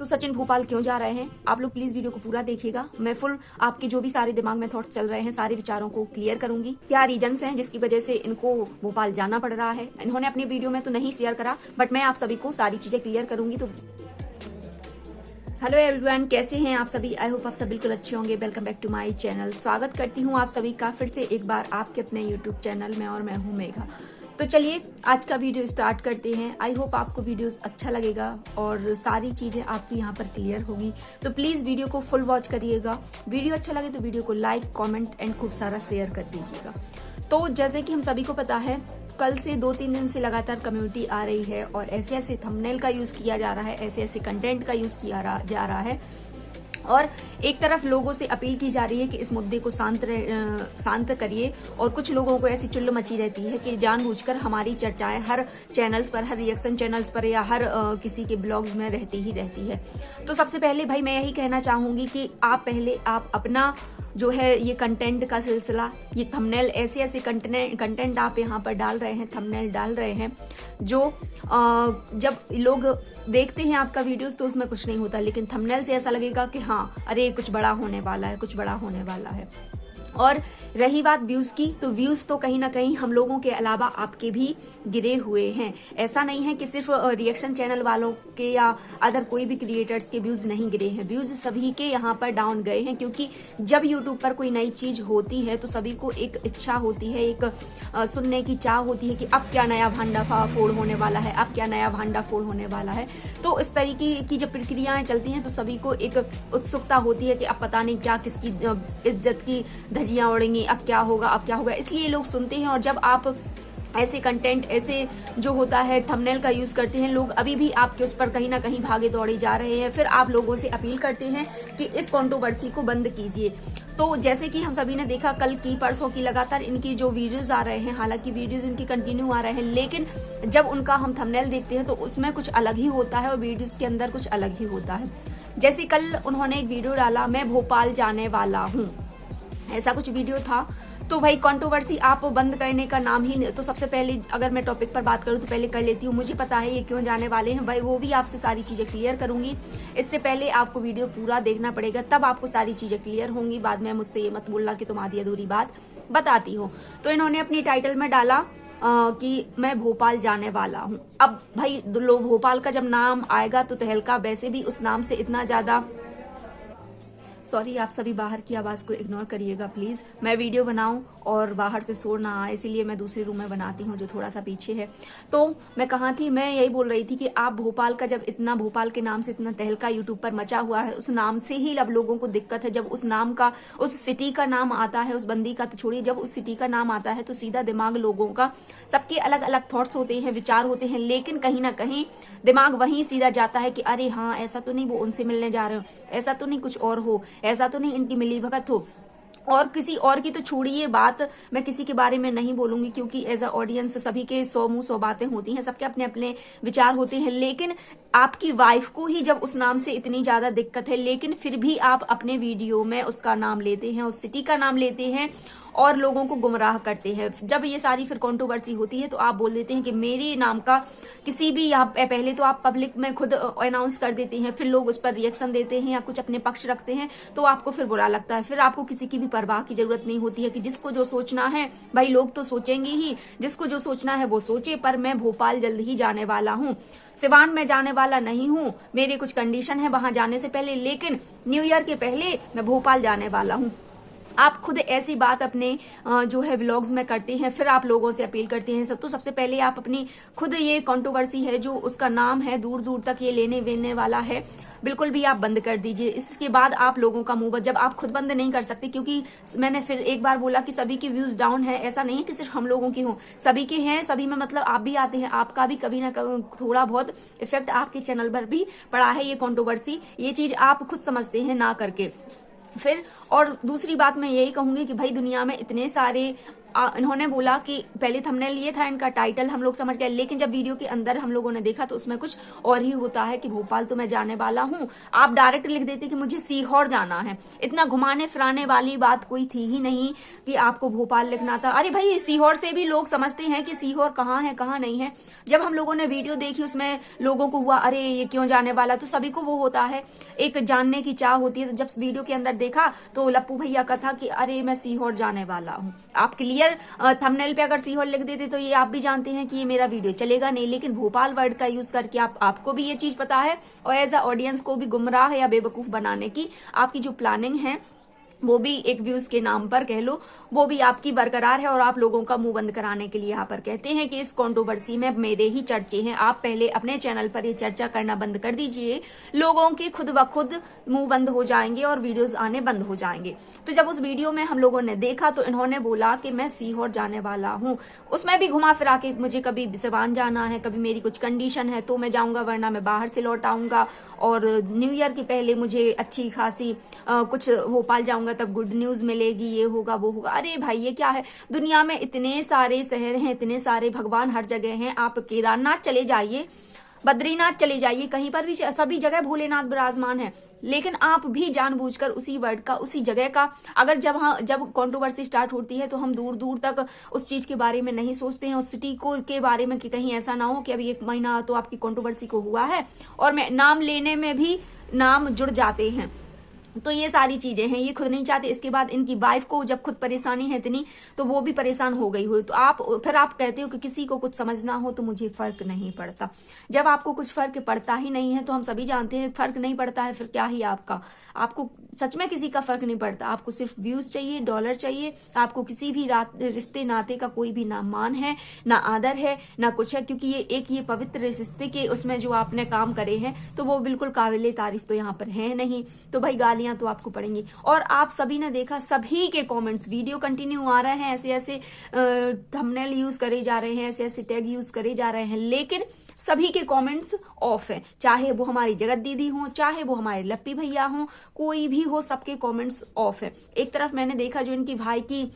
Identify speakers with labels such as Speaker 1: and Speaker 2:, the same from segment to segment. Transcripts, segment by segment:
Speaker 1: तो सचिन भोपाल क्यों जा रहे हैं, आप लोग प्लीज वीडियो को पूरा देखिएगा। मैं फुल आपके जो भी सारे दिमाग में थॉट्स चल रहे हैं, सारे विचारों को क्लियर करूंगी। क्या रीजंस हैं जिसकी वजह से इनको भोपाल जाना पड़ रहा है। इन्होंने अपनी वीडियो में तो नहीं शेयर करा, बट मैं आप सभी को सारी चीजें क्लियर करूंगी। तो हेलो एवरीवन, कैसे हैं आप सभी। आई होप आप सब बिल्कुल अच्छे होंगे। Welcome back to my channel. स्वागत करती हूँ आप सभी का फिर से एक बार आपके अपने यूट्यूब चैनल में, और मैं हूँ मेघा। तो चलिए आज का वीडियो स्टार्ट करते हैं। आई होप आपको वीडियो अच्छा लगेगा और सारी चीजें आपकी यहाँ पर क्लियर होगी। तो प्लीज वीडियो को फुल वॉच करिएगा। वीडियो अच्छा लगे तो वीडियो को लाइक, कमेंट एंड खूब सारा शेयर कर दीजिएगा। तो जैसे कि हम सभी को पता है, कल से 2-3 दिन से लगातार कम्युनिटी आ रही है और ऐसे ऐसे थंबनेल का यूज किया जा रहा है, ऐसे ऐसे कंटेंट का यूज किया जा रहा है, और एक तरफ लोगों से अपील की जा रही है कि इस मुद्दे को शांत करिए, और कुछ लोगों को ऐसी चुल्ल मची रहती है कि जानबूझकर हमारी चर्चाएं हर चैनल्स पर, हर रिएक्शन चैनल्स पर या हर किसी के ब्लॉग्स में रहती ही रहती है। तो सबसे पहले भाई मैं यही कहना चाहूंगी कि आप अपना जो है ये कंटेंट का सिलसिला, ये थंबनेल, ऐसे ऐसे कंटेंट आप यहाँ पर डाल रहे हैं, थंबनेल डाल रहे हैं, जो जब लोग देखते हैं आपका वीडियोस तो उसमें कुछ नहीं होता, लेकिन थंबनेल से ऐसा लगेगा कि हाँ अरे कुछ बड़ा होने वाला है, कुछ बड़ा होने वाला है। और रही बात व्यूज की, तो व्यूज तो कहीं ना कहीं हम लोगों के अलावा आपके भी गिरे हुए हैं। ऐसा नहीं है कि सिर्फ रिएक्शन चैनल वालों के या अदर कोई भी क्रिएटर्स के व्यूज नहीं गिरे हैं। व्यूज सभी के यहाँ पर डाउन गए हैं, क्योंकि जब यूट्यूब पर कोई नई चीज होती है तो सभी को एक इच्छा होती है, एक सुनने की चाह होती है कि अब क्या नया भांडाफोड़ होने वाला है, अब क्या नया भांडाफोड़ होने वाला है। तो इस तरीके की जब प्रक्रियाएं चलती हैं तो सभी को एक उत्सुकता होती है कि अब पता नहीं क्या किसकी इज्जत की धज्जियां उड़ेंगी, अब क्या होगा, अब क्या होगा, इसलिए लोग सुनते हैं। और जब आप ऐसे कंटेंट, ऐसे जो होता है थंबनेल का यूज करते हैं, लोग अभी भी आपके उस पर कहीं ना कहीं भागे दौड़े जा रहे हैं। फिर आप लोगों से अपील करते हैं कि इस कंट्रोवर्सी को बंद कीजिए। तो जैसे कि हम सभी ने देखा, कल की परसों की लगातार इनकी जो वीडियोस आ रहे हैं, हालांकि वीडियोस इनकी कंटिन्यू आ रहे हैं, लेकिन जब उनका हम थंबनेल देखते हैं तो उसमें कुछ अलग ही होता है और वीडियोस के अंदर कुछ अलग ही होता है। जैसे कल उन्होंने एक वीडियो डाला, मैं भोपाल जाने वाला हूँ, ऐसा कुछ वीडियो था। तो भाई कंट्रोवर्सी आप बंद करने का नाम ही, तो सबसे पहले अगर मैं टॉपिक पर बात करूं तो पहले कर लेती हूं, मुझे पता है ये क्यों जाने वाले हैं भाई, वो भी आपसे सारी चीजें क्लियर करूंगी। इससे पहले आपको वीडियो पूरा देखना पड़ेगा, तब आपको सारी चीजें क्लियर होंगी। बाद में मुझसे ये मत बोलना कि तुम आधी अधूरी बात बताती हो। तो इन्होंने अपनी टाइटल में डाला कि मैं भोपाल जाने वाला हूं। अब भाई भोपाल का जब नाम आएगा तो तहलका वैसे भी उस नाम से इतना ज्यादा, सॉरी आप सभी बाहर की आवाज को इग्नोर करिएगा प्लीज। मैं वीडियो बनाऊं और बाहर से शोर ना आए, इसीलिए मैं दूसरे रूम में बनाती हूं जो थोड़ा सा पीछे है। तो मैं कहाँ थी, मैं यही बोल रही थी कि आप भोपाल का जब इतना, भोपाल के नाम से इतना तहलका यूट्यूब पर मचा हुआ है, उस नाम से ही अब लोगों को दिक्कत है। जब उस नाम का, उस सिटी का नाम आता है, उस बंदी का तो छोड़िए, जब उस सिटी का नाम आता है तो सीधा दिमाग लोगों का, सबके अलग अलग थॉट्स होते हैं, विचार होते हैं, लेकिन कहीं ना कहीं दिमाग वहीं सीधा जाता है कि अरे हाँ ऐसा तो नहीं वो उनसे मिलने जा रहे हो, ऐसा तो नहीं कुछ और हो, ऐसा तो नहीं इनकी मिली भगत हो। और किसी और की तो छोड़िए बात, मैं किसी के बारे में नहीं बोलूंगी, क्योंकि एज अ ऑडियंस सभी के 100 मुंह 100 बातें होती हैं, सबके अपने अपने विचार होते हैं। लेकिन आपकी वाइफ को ही जब उस नाम से इतनी ज्यादा दिक्कत है, लेकिन फिर भी आप अपने वीडियो में उसका नाम लेते हैं, उस सिटी का नाम लेते हैं और लोगों को गुमराह करते हैं। जब ये सारी फिर कंट्रोवर्सी होती है तो आप बोल देते हैं कि मेरे नाम का किसी भी, यहाँ पहले तो आप पब्लिक में खुद अनाउंस कर देते हैं, फिर लोग उस पर रिएक्शन देते हैं या कुछ अपने पक्ष रखते हैं, तो आपको फिर बुरा लगता है। फिर आपको किसी की भी परवाह की जरूरत नहीं होती है कि जिसको जो सोचना है भाई, लोग तो सोचेंगे ही, जिसको जो सोचना है वो सोचे। पर मैं भोपाल जल्द ही जाने वाला हूँ, सिवान में जाने वाला नहीं हूँ, मेरे कुछ कंडीशन है वहां जाने से पहले, लेकिन न्यू ईयर के पहले मैं भोपाल जाने वाला हूँ। आप खुद ऐसी बात अपने जो है व्लॉग्स में करते हैं, फिर आप लोगों से अपील करते हैं। तो सबसे पहले आप अपनी खुद, ये कंट्रोवर्सी है जो उसका नाम है, दूर दूर तक ये लेने वेने वाला है, बिल्कुल भी आप बंद कर दीजिए। इसके बाद आप लोगों का मुंह, जब आप खुद बंद नहीं कर सकते, क्योंकि मैंने फिर एक बार बोला कि सभी की व्यूज डाउन है, ऐसा नहीं है कि सिर्फ हम लोगों की हो, सभी के हैं, सभी में मतलब आप भी आते हैं, आपका भी कभी ना कभी थोड़ा बहुत इफेक्ट आपके चैनल पर भी पड़ा है ये कंट्रोवर्सी, ये चीज आप खुद समझते हैं ना करके। फिर और दूसरी बात मैं यही कहूंगी कि भाई दुनिया में इतने सारे इन्होंने बोला कि पहले थंबनेल ये था, इनका टाइटल हम लोग समझ गए, लेकिन जब वीडियो के अंदर हम लोगों ने देखा तो उसमें कुछ और ही होता है कि भोपाल तो मैं जाने वाला हूँ। आप डायरेक्ट लिख देते कि मुझे सीहोर जाना है। इतना घुमाने फिराने वाली बात कोई थी ही नहीं कि आपको भोपाल लिखना था। अरे भाई, सीहोर से भी लोग समझते हैं कि सीहोर कहाँ है कहाँ नहीं है। जब हम लोगों ने वीडियो देखी उसमें लोगों को हुआ अरे ये क्यों जाने वाला, तो सभी को वो होता है, एक जानने की चाह होती है। तो जब वीडियो के अंदर देखा तो लप्पू भैया का था कि अरे मैं सीहोर जाने वाला हूँ। आप क्लियर थंबनेल पे अगर सीहोर लिख देते तो ये आप भी जानते हैं कि ये मेरा वीडियो चलेगा नहीं, लेकिन भोपाल वर्ड का यूज करके आपको भी ये चीज पता है और एज अ ऑडियंस को भी गुमराह या बेवकूफ बनाने की आपकी जो प्लानिंग है वो भी एक व्यूज के नाम पर कह लो, वो भी आपकी बरकरार है और आप लोगों का मुंह बंद कराने के लिए यहाँ पर कहते हैं कि इस कंट्रोवर्सी में मेरे ही चर्चे हैं। आप पहले अपने चैनल पर ये चर्चा करना बंद कर दीजिए, लोगों के खुद ब खुद मुंह बंद हो जाएंगे और वीडियोस आने बंद हो जाएंगे। तो जब उस वीडियो में हम लोगों ने देखा तो इन्होंने बोला कि मैं सीहोर जाने वाला हूँ। उसमें भी घुमा फिरा के मुझे कभी सिवान जाना है, कभी मेरी कुछ कंडीशन है तो मैं जाऊंगा, वरना मैं बाहर से लौट आऊंगा, और न्यू ईयर के पहले मुझे अच्छी खासी कुछ भोपाल जाऊंगा तब गुड न्यूज मिलेगी, ये होगा वो होगा। अरे भाई, ये क्या है, दुनिया में इतने सारे शहर हैं, इतने सारे भगवान हर जगह हैं। आप केदारनाथ चले जाइए, बद्रीनाथ चले जाइए, कहीं पर भी सभी जगह भोलेनाथ विराजमान है, लेकिन आप भी जानबूझकर उसी वर्ड का, उसी जगह का, अगर जब कंट्रोवर्सी स्टार्ट होती है तो हम दूर दूर तक उस चीज के बारे में नहीं सोचते हैं, उस सिटी को के बारे में, कि कहीं ऐसा ना हो कि अभी 1 महीना तो आपकी कंट्रोवर्सी को हुआ है और मैं नाम लेने में भी नाम जुड़ जाते हैं। तो ये सारी चीजें हैं, ये खुद नहीं चाहते। इसके बाद इनकी वाइफ को जब खुद परेशानी है इतनी, तो वो भी परेशान हो गई हुई। तो फिर आप कहते हो कि किसी को कुछ समझना हो तो मुझे फर्क नहीं पड़ता। जब आपको कुछ फर्क पड़ता ही नहीं है तो हम सभी जानते हैं फर्क नहीं पड़ता है, फिर क्या ही आपको सच में किसी का फर्क नहीं पड़ता। आपको सिर्फ व्यूज चाहिए, डॉलर चाहिए, आपको किसी भी रिश्ते नाते का कोई भी ना मान है, ना आदर है, ना कुछ है, क्योंकि ये पवित्र रिश्ते के उसमें जो आपने काम करे हैं तो वो बिल्कुल काबिले तारीफ तो यहाँ पर है नहीं। तो भाई गालियां तो आपको पड़ेंगी। और आप सभी ने देखा, सभी के कमेंट्स, वीडियो कंटिन्यू आ रहे हैं, ऐसे ऐसे थंबनेल यूज करे जा रहे हैं, ऐसे ऐसे टैग यूज करे जा रहे हैं, लेकिन सभी के कमेंट्स ऑफ है। चाहे वो हमारी जगत दीदी हो, चाहे वो हमारे लप्पी भैया हो, कोई भी हो, सबके कमेंट्स ऑफ है। एक तरफ मैंने देखा जो इनकी भाई की,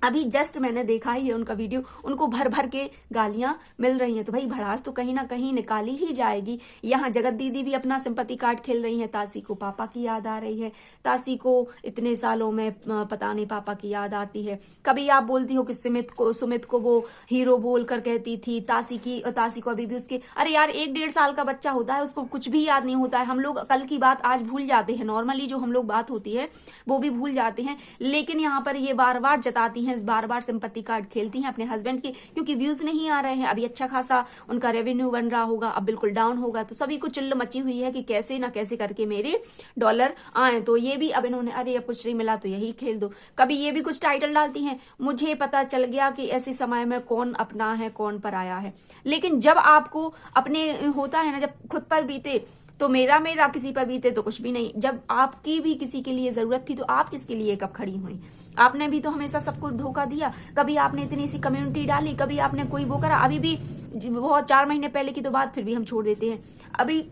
Speaker 1: अभी जस्ट मैंने देखा ही है उनका वीडियो, उनको भर भर के गालियां मिल रही हैं। तो भाई भड़ास तो कहीं ना कहीं निकाली ही जाएगी। यहाँ जगत दीदी भी अपना सिंपैथी कार्ड खेल रही है, तासी को पापा की याद आ रही है, तासी को इतने सालों में पता नहीं पापा की याद आती है। कभी आप बोलती हो कि सुमित को वो हीरो बोल कर कहती थी, तासी को अभी भी उसके, अरे यार 1-1.5 साल का बच्चा होता है, उसको कुछ भी याद नहीं होता है। हम लोग कल की बात आज भूल जाते हैं, नॉर्मली जो हम लोग बात होती है वो भी भूल जाते हैं, लेकिन यहाँ पर ये बार बार जताती हैं, बार बार सिंपैथी कार्ड खेलती हैं अपने हस्बैंड के, क्योंकि व्यूज नहीं आ रहे हैं। अभी अच्छा खासा उनका रेवेन्यू बन रहा होगा, अब बिल्कुल डाउन होगा, तो सभी को चिल्ल मची हुई है कि कैसे ना कैसे करके मेरे डॉलर आए। तो ये भी अब इन्होंने, अरे अब कुछ नहीं मिला तो यही खेल दो। कभी ये भी कुछ टाइटल डालती हैं, मुझे पता चल गया कि ऐसे समय में कौन अपना है कौन पराया है। लेकिन जब आपको अपने होता है ना, जब खुद पर बीते तो मेरा किसी पर बीते तो कुछ भी नहीं। जब आपकी भी किसी के लिए जरूरत थी तो आप किसके लिए कब खड़ी हुई? आपने भी तो हमेशा सबको धोखा दिया। कभी आपने इतनी सी कम्युनिटी डाली, कभी आपने कोई वो करा। अभी भी बहुत 4 महीने पहले की तो बात फिर भी हम छोड़ देते हैं, अभी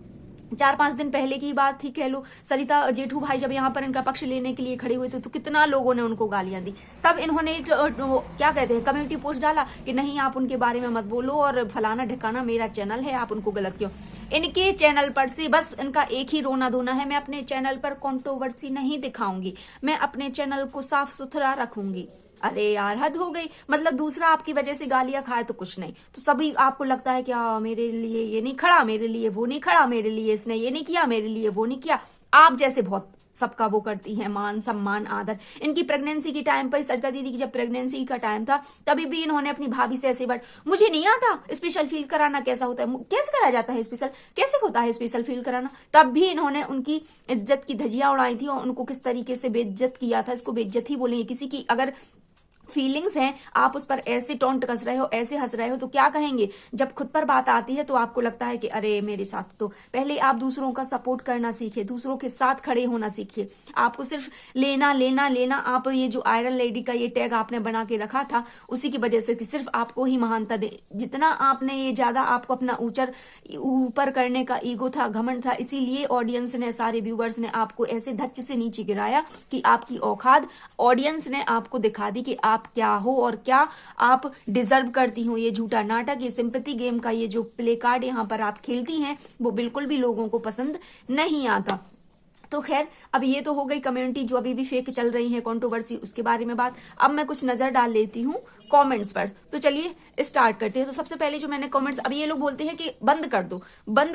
Speaker 1: 4-5 दिन पहले की बात थी कह लो, सरिता जेठू भाई जब यहाँ पर इनका पक्ष लेने के लिए खड़े हुए थे तो कितना लोगों ने उनको गालियां दी। तब इन्होंने एक क्या कहते हैं कम्युनिटी पोस्ट डाला कि नहीं आप उनके बारे में मत बोलो और फलाना ढिकाना, मेरा चैनल है, आप उनको गलत क्यों। इनके चैनल पर से बस इनका एक ही रोना धोना है, मैं अपने चैनल पर कंट्रोवर्सी नहीं दिखाऊंगी, मैं अपने चैनल को साफ सुथरा रखूंगी। अरे यार हद हो गई। मतलब दूसरा आपकी वजह से गालियां खाए तो कुछ नहीं, तो सभी आपको लगता है कि मेरे लिए ये नहीं खड़ा, मेरे लिए वो नहीं खड़ा, मेरे लिए इसने ये नहीं किया, मेरे लिए वो नहीं किया। आप जैसे बहुत सबका वो करती हैं, मान सम्मान आदर। इनकी प्रेगनेंसी के टाइम पर, सरिता दीदी की जब प्रेगनेंसी का टाइम था तभी भी इन्होंने अपनी भाभी से ऐसे वर्ड, मुझे नहीं आता स्पेशल फील कराना कैसा होता है, कैसे करा जाता है स्पेशल, कैसे होता है स्पेशल फील कराना। तब भी इन्होंने उनकी इज्जत की धज्जियां उड़ाई थी और उनको किस तरीके से बेइज्जत किया था। इसको बेइज्जत ही बोलेंगे। किसी की अगर फीलिंग्स हैं, आप उस पर ऐसे टोंट कस रहे हो, ऐसे हंस रहे हो तो क्या कहेंगे। जब खुद पर बात आती है तो आपको लगता है कि अरे मेरे साथ तो, पहले आप दूसरों का सपोर्ट करना सीखिए, दूसरों के साथ खड़े होना सीखिए। आपको सिर्फ लेना लेना लेना, आप ये जो आयरन लेडी का ये टैग आपने बना के रखा था उसी की वजह से कि सिर्फ आपको ही महानता दे। जितना आपने ये ज्यादा आपको अपना ऊपर करने का ईगो था, घमंड था, इसीलिए ऑडियंस ने, सारे व्यूवर्स ने आपको ऐसे धच्चे से नीचे गिराया कि आपकी औकात ऑडियंस ने आपको दिखा दी कि आप क्या हो और क्या आप डिजर्व करती हो। ये झूठा नाटक, ये सिंपैथी गेम का ये जो प्ले कार्ड यहाँ पर आप खेलती हैं वो बिल्कुल भी लोगों को पसंद नहीं आता। तो खैर, अब ये तो हो गई कम्युनिटी जो अभी भी फेक चल रही है, कंट्रोवर्सी, उसके बारे में बात। अब मैं कुछ नजर डाल लेती हूँ कमेंट्स पर। तो चलिए स्टार्ट करते हैं। तो सबसे पहले जो मैंने कमेंट्स, अब ये लोग बोलते हैं कि बंद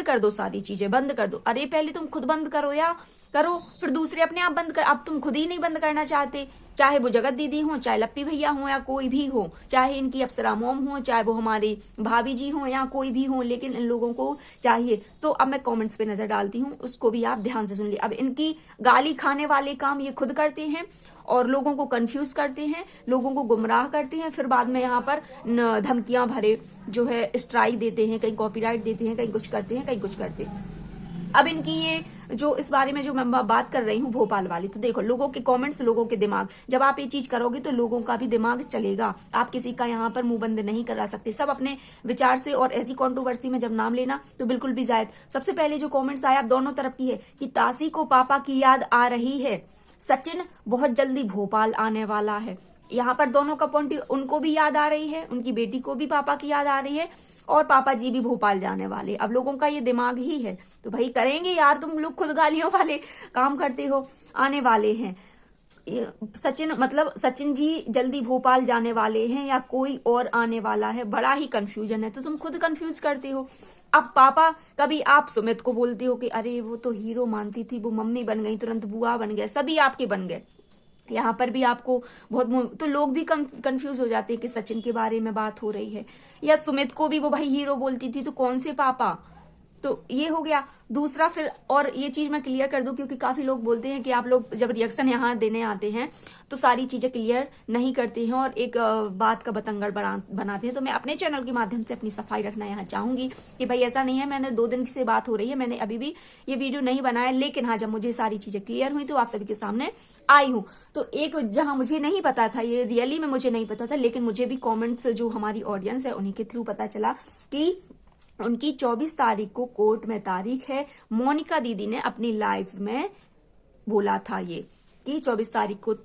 Speaker 1: कर दो सारी चीजें, बंद कर दो। अरे पहले तुम खुद बंद करो या करो, फिर दूसरे अपने आप बंद कर। अब तुम खुद ही नहीं बंद करना चाहते, चाहे वो जगत दीदी हो, चाहे लप्पी भैया हो, या कोई भी हो, चाहे इनकी अप्सरा मोम हो, चाहे वो हमारी भाभी जी हो, या कोई भी हो, लेकिन इन लोगों को चाहिए। तो अब मैं कमेंट्स पे नजर डालती हूँ, उसको भी आप ध्यान से सुन लिए। अब इनकी गाली खाने वाले काम ये खुद करते हैं और लोगों को कंफ्यूज करते हैं, लोगों को गुमराह करते हैं, फिर बाद में यहाँ पर धमकियां भरे जो है स्ट्राइक देते हैं, कहीं कॉपीराइट देते हैं, कहीं कुछ करते हैं, कहीं कुछ करते हैं। अब इनकी ये जो इस बारे में जो मैं बात कर रही हूँ भोपाल वाली, तो देखो लोगों के कमेंट्स, लोगों के दिमाग, जब आप ये चीज करोगे तो लोगों का भी दिमाग चलेगा। आप किसी का यहाँ पर मुंह बंद नहीं करा सकते, सब अपने विचार से। और ऐसी कंट्रोवर्सी में जब नाम लेना तो बिल्कुल भी जायज। सबसे पहले जो कमेंट्स आया, आप दोनों तरफ की है कि तासी को पापा की याद आ रही है, सचिन बहुत जल्दी भोपाल आने वाला है। यहाँ पर दोनों का पॉइंट, उनको भी याद आ रही है, उनकी बेटी को भी पापा की याद आ रही है, और पापा जी भी भोपाल जाने वाले। अब लोगों का ये दिमाग ही है, तो भाई करेंगे यार, तुम लोग खुद गालियों वाले काम करते हो। आने वाले हैं सचिन, मतलब सचिन जी जल्दी भोपाल जाने वाले हैं या कोई और आने वाला है, बड़ा ही कंफ्यूजन है। तो तुम खुद कंफ्यूज करते हो। अब पापा, कभी आप सुमित को बोलते हो कि अरे वो तो हीरो मानती थी, वो मम्मी बन गई, तुरंत बुआ बन गए, सभी आपके बन गए। यहाँ पर भी आपको बहुत, तो लोग भी कंफ्यूज हो जाते हैं कि सचिन के बारे में बात हो रही है, या सुमित को भी वो भाई हीरो बोलती थी, तो कौन से पापा। तो ये हो गया दूसरा। फिर और ये चीज मैं क्लियर कर दूं, क्योंकि काफी लोग बोलते हैं कि आप लोग जब रिएक्शन यहाँ देने आते हैं तो सारी चीजें क्लियर नहीं करते हैं और एक बात का बतंगड़ बनाते हैं। तो मैं अपने चैनल के माध्यम से अपनी सफाई रखना यहाँ चाहूंगी कि भाई ऐसा नहीं है। मैंने 2 दिन से बात हो रही है, मैंने अभी भी ये वीडियो नहीं बनाया, लेकिन हाँ, जब मुझे सारी चीजें क्लियर हुई तो आप सभी के सामने आई हूँ। तो एक जहां मुझे नहीं पता था, ये रियली में मुझे नहीं पता था, लेकिन मुझे भी कॉमेंट्स जो हमारी ऑडियंस है उन्हीं के थ्रू पता चला कि उनकी 24 तारीख को कोर्ट में तारीख है। मोनिका दीदी ने अपनी लाइव में बोला था ये कि 24 तारीख को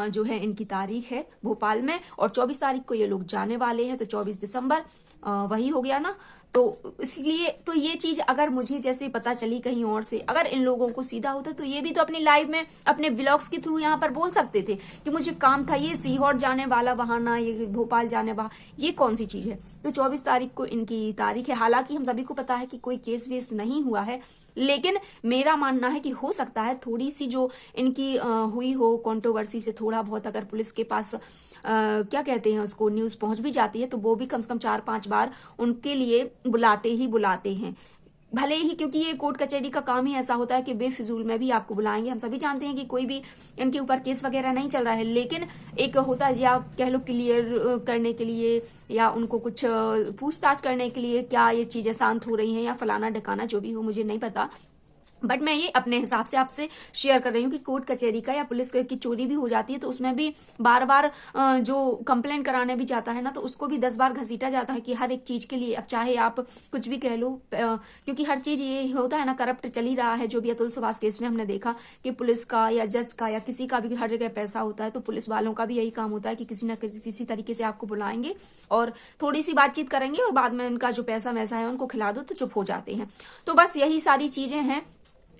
Speaker 1: जो है इनकी तारीख है भोपाल में, और 24 तारीख को ये लोग जाने वाले हैं। तो 24 दिसंबर वही हो गया ना। तो इसलिए तो ये चीज अगर मुझे जैसे पता चली कहीं और से, अगर इन लोगों को सीधा होता तो ये भी तो अपनी लाइव में अपने ब्लॉग्स के थ्रू यहाँ पर बोल सकते थे कि मुझे काम था, ये सीहोर जाने वाला बहाना, ये भोपाल जाने वाला, ये कौन सी चीज है। तो 24 तारीख को इनकी तारीख है। हालांकि हम सभी को पता है कि कोई केस वेस नहीं हुआ है, लेकिन मेरा मानना है कि हो सकता है थोड़ी सी जो इनकी हुई हो कंट्रोवर्सी से थोड़ा बहुत अगर पुलिस के पास क्या कहते हैं उसको, न्यूज पहुंच भी जाती है, तो वो भी कम से कम 4-5 बार उनके लिए बुलाते हैं। भले ही, क्योंकि ये कोर्ट कचहरी का काम ही ऐसा होता है कि बेफिजूल में भी आपको बुलाएंगे। हम सभी जानते हैं कि कोई भी इनके ऊपर केस वगैरह नहीं चल रहा है, लेकिन एक होता है, या कह लो क्लियर करने के लिए, या उनको कुछ पूछताछ करने के लिए, क्या ये चीजें शांत हो रही हैं या फलाना ढकाना, जो भी हो मुझे नहीं पता। बट मैं ये अपने हिसाब से आपसे शेयर कर रही हूँ कि कोर्ट कचहरी का या पुलिस की चोरी भी हो जाती है तो उसमें भी बार बार जो कंप्लेन कराने भी जाता है ना, तो उसको भी 10 बार घसीटा जाता है कि हर एक चीज के लिए। अब चाहे आप कुछ भी कह लो, क्योंकि हर चीज ये होता है ना, करप्ट चल ही रहा है। जो भी अतुल सुभाष केस में हमने देखा कि पुलिस का या जज का या किसी का भी हर जगह पैसा होता है, तो पुलिस वालों का भी यही काम होता है कि किसी न किसी तरीके से आपको बुलाएंगे और थोड़ी सी बातचीत करेंगे और बाद में उनका जो पैसा वैसा है उनको खिला दो तो चुप हो जाते हैं। तो बस यही सारी चीजें हैं।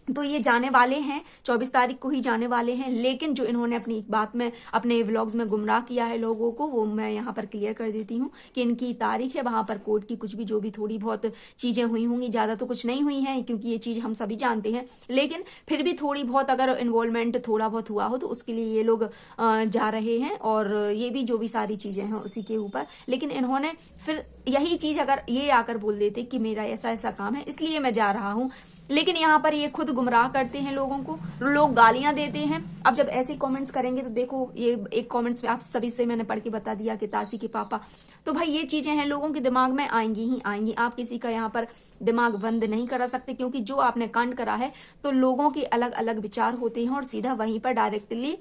Speaker 1: तो ये जाने वाले हैं, 24 तारीख को ही जाने वाले हैं, लेकिन जो इन्होंने अपनी एक बात में अपने व्लॉग्स में गुमराह किया है लोगों को, वो मैं यहाँ पर क्लियर कर देती हूँ कि इनकी तारीख है। वहां पर कोर्ट की कुछ भी जो भी थोड़ी बहुत चीजें हुई होंगी, ज्यादा तो कुछ नहीं हुई हैं क्योंकि ये चीज हम सभी जानते हैं, लेकिन फिर भी थोड़ी बहुत अगर इन्वॉल्वमेंट थोड़ा बहुत हुआ हो तो उसके लिए ये लोग जा रहे हैं, और ये भी जो भी सारी चीजें हैं उसी के ऊपर। लेकिन इन्होंने फिर यही चीज अगर ये आकर बोल देते कि मेरा ऐसा ऐसा काम है इसलिए मैं जा रहा हूँ, लेकिन यहाँ पर ये खुद गुमराह करते हैं लोगों को, लोग गालियां देते हैं। अब जब ऐसे कमेंट्स करेंगे तो देखो, ये एक कमेंट्स में आप सभी से मैंने पढ़ के बता दिया कि तासी के पापा, तो भाई ये चीजें हैं लोगों के दिमाग में आएंगी ही आएंगी। आप किसी का यहाँ पर दिमाग बंद नहीं करा सकते, क्योंकि जो आपने कांड करा है तो लोगों के अलग अलग विचार होते हैं और सीधा वहीं पर डायरेक्टली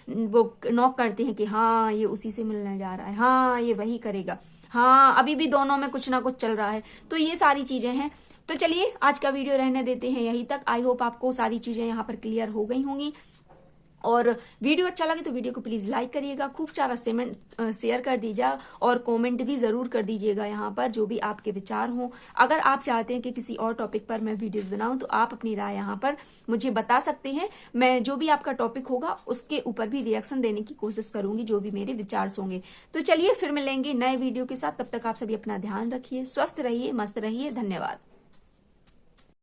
Speaker 1: वो नॉक करते हैं कि हाँ ये उसी से मिलने जा रहा है, हाँ ये वही करेगा, हाँ अभी भी दोनों में कुछ ना कुछ चल रहा है। तो ये सारी चीजें हैं। तो चलिए आज का वीडियो रहने देते हैं यहीं तक। आई होप आपको सारी चीजें यहाँ पर क्लियर हो गई होंगी। और वीडियो अच्छा लगे तो वीडियो को प्लीज लाइक करिएगा, खूब सारा शेयर कर दीजिएगा और कमेंट भी जरूर कर दीजिएगा यहाँ पर जो भी आपके विचार हों। अगर आप चाहते हैं कि किसी और टॉपिक पर मैं वीडियोस बनाऊं तो आप अपनी राय यहाँ पर मुझे बता सकते हैं। मैं जो भी आपका टॉपिक होगा उसके ऊपर भी रिएक्शन देने की कोशिश करूंगी जो भी मेरे विचार होंगे। तो चलिए फिर मिलेंगे नए वीडियो के साथ, तब तक आप सभी अपना ध्यान रखिए, स्वस्थ रहिए, मस्त रहिए, धन्यवाद।